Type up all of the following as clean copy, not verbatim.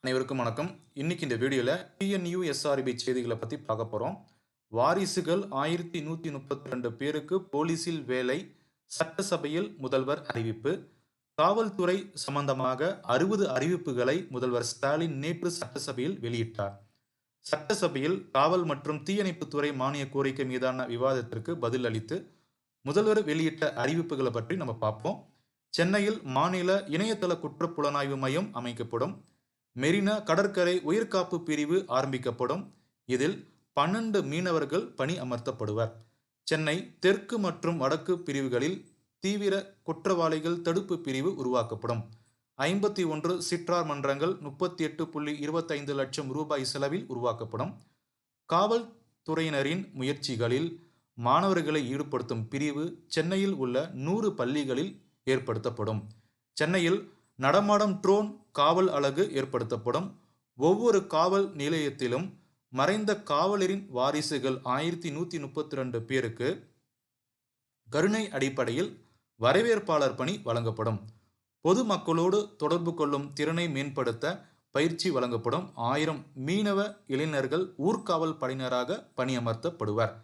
அனைவருக்கும் வணக்கம். இன்னைக்கு இந்த வீடியோல Tnusrb செய்திகளை பத்தி பார்க்க போறோம். வாரிசுகள் 1132 பேருக்கு போலீசில் வேலை, சட்டசபையில் முதல்வர் அறிவிப்பு. காவல்துறை சம்பந்தமாக 60 அறிவிப்புகளை முதல்வர் ஸ்டாலின் நேற்று சட்டசபையில் வெளியிட்டார். சட்டசபையில் காவல் மற்றும் தீயணைப்புத்துறை மானிய கோரிக்கை மீதான விவாதத்திற்கு பதில் அளித்து முதல்வர் வெளியிட்ட அறிவிப்புகளை பற்றி நம்ம பார்ப்போம். சென்னையில் மாநில இணையதள குற்றப்புலனாய்வு மையம் அமைக்கப்படும். மெரினா கடற்கரை உயிர்காப்பு பிரிவு ஆரம்பிக்கப்படும். இதில் 12 மீனவர்கள் பணி அமர்த்தப்படுவர். சென்னை தெற்கு மற்றும் வடக்கு பிரிவுகளில் தீவிர குற்றவாளிகள் தடுப்பு பிரிவு உருவாக்கப்படும். 51 சிற்றார் மன்றங்கள் 38.25 லட்சம் ரூபாய் செலவில் உருவாக்கப்படும். காவல்துறையினரின் முயற்சிகளில் மாணவர்களை ஈடுபடுத்தும் பிரிவு சென்னையில் உள்ள 100 பள்ளிகளில் ஏற்படுத்தப்படும். சென்னையில் நடமாடும் ட்ரோன் காவல் அலகு ஏற்படுத்தப்படும். ஒவ்வொரு காவல் நிலையத்திலும் மறைந்த காவலரின் வாரிசுகள் 1132 பேருக்கு கருணை அடிப்படையில் வரவேற்பாளர் பணி வழங்கப்படும். பொதுமக்களோடு தொடர்பு கொள்ளும் திறனை மேம்படுத்த பயிற்சி வழங்கப்படும். 1000 மீனவ இளைஞர்கள் ஊர்காவல் படையினராக பணியமர்த்தப்படுவர்.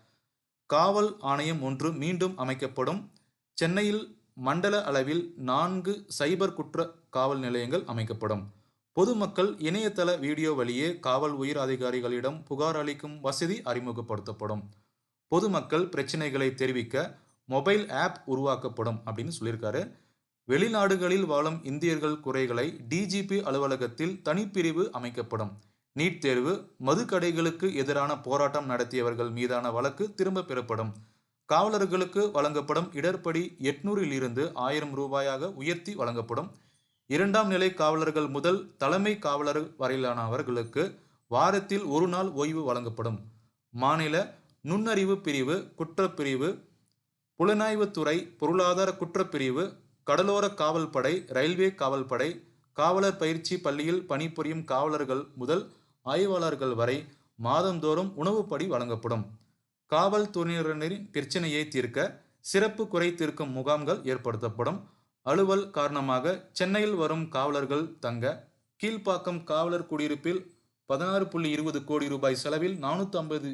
காவல் ஆணையம் ஒன்று மீண்டும் அமைக்கப்படும். சென்னையில் மண்டல அளவில் 4 சைபர் குற்ற காவல் நிலையங்கள் அமைக்கப்படும். பொதுமக்கள் இணையதள வீடியோ வழியே காவல் உயர் அதிகாரிகளிடம் புகார் அளிக்கும் வசதி அறிமுகப்படுத்தப்படும். பொதுமக்கள் பிரச்சனைகளை தெரிவிக்க மொபைல் ஆப் உருவாக்கப்படும் அப்படின்னு சொல்லியிருக்காரு. வெளிநாடுகளில் வாழும் இந்தியர்கள் குறைகளை டிஜிபி அலுவலகத்தில் தனிப்பிரிவு அமைக்கப்படும். நீட் தேர்வு, மதுக்கடைகளுக்கு எதிரான போராட்டம் நடத்தியவர்கள் மீதான வழக்கு திரும்ப பெறப்படும். காவலர்களுக்கு வழங்கப்படும் இடர்படி 800 இருந்து 1000 ரூபாயாக உயர்த்தி வழங்கப்படும். 2ஆம் நிலை காவலர்கள் முதல் தலைமை காவலர் வரையிலானவர்களுக்கு வாரத்தில் 1 நாள் ஓய்வு வழங்கப்படும். மாநில நுண்ணறிவு பிரிவு, குற்றப்பிரிவு, புலனாய்வுத்துறை, பொருளாதார குற்றப்பிரிவு, கடலோர காவல்படை, ரயில்வே காவல்படை, காவலர் பயிற்சி பள்ளியில் பணிபுரியும் காவலர்கள் முதல் ஆய்வாளர்கள் வரை மாதந்தோறும் உணவுப்படி வழங்கப்படும். காவல்துறையினரின் பிரச்சனையை தீர்க்க சிறப்பு குறை தீர்க்கும் முகாம்கள் ஏற்படுத்தப்படும். அலுவல் காரணமாக சென்னையில் வரும் காவலர்கள் தங்க கீழ்ப்பாக்கம் காவலர் குடியிருப்பில் 16.20 கோடி ரூபாய் செலவில் 450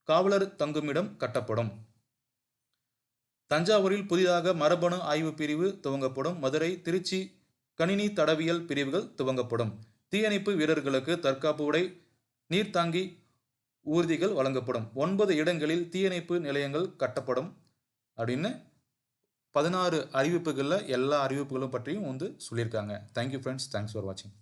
காவலர் தங்குமிடம் கட்டப்படும். தஞ்சாவூரில் புதிதாக மரபணு ஆய்வு பிரிவு துவங்கப்படும். மதுரை, திருச்சி கணினி தடவியல் பிரிவுகள் துவங்கப்படும். தீயணைப்பு வீரர்களுக்கு தற்காப்பு உடை, நீர்த்தாங்கி ஊர்திகள் வழங்கப்படும். 9 இடங்களில் தீயணைப்பு நிலையங்கள் கட்டப்படும் அப்படின்னு 16 அறிவிப்புகளில் எல்லா அறிவிப்புகளும் பற்றியும் சொல்லியிருக்காங்க. தேங்க்யூ ஃப்ரெண்ட்ஸ், தேங்க்ஸ் ஃபார் வாட்சிங்.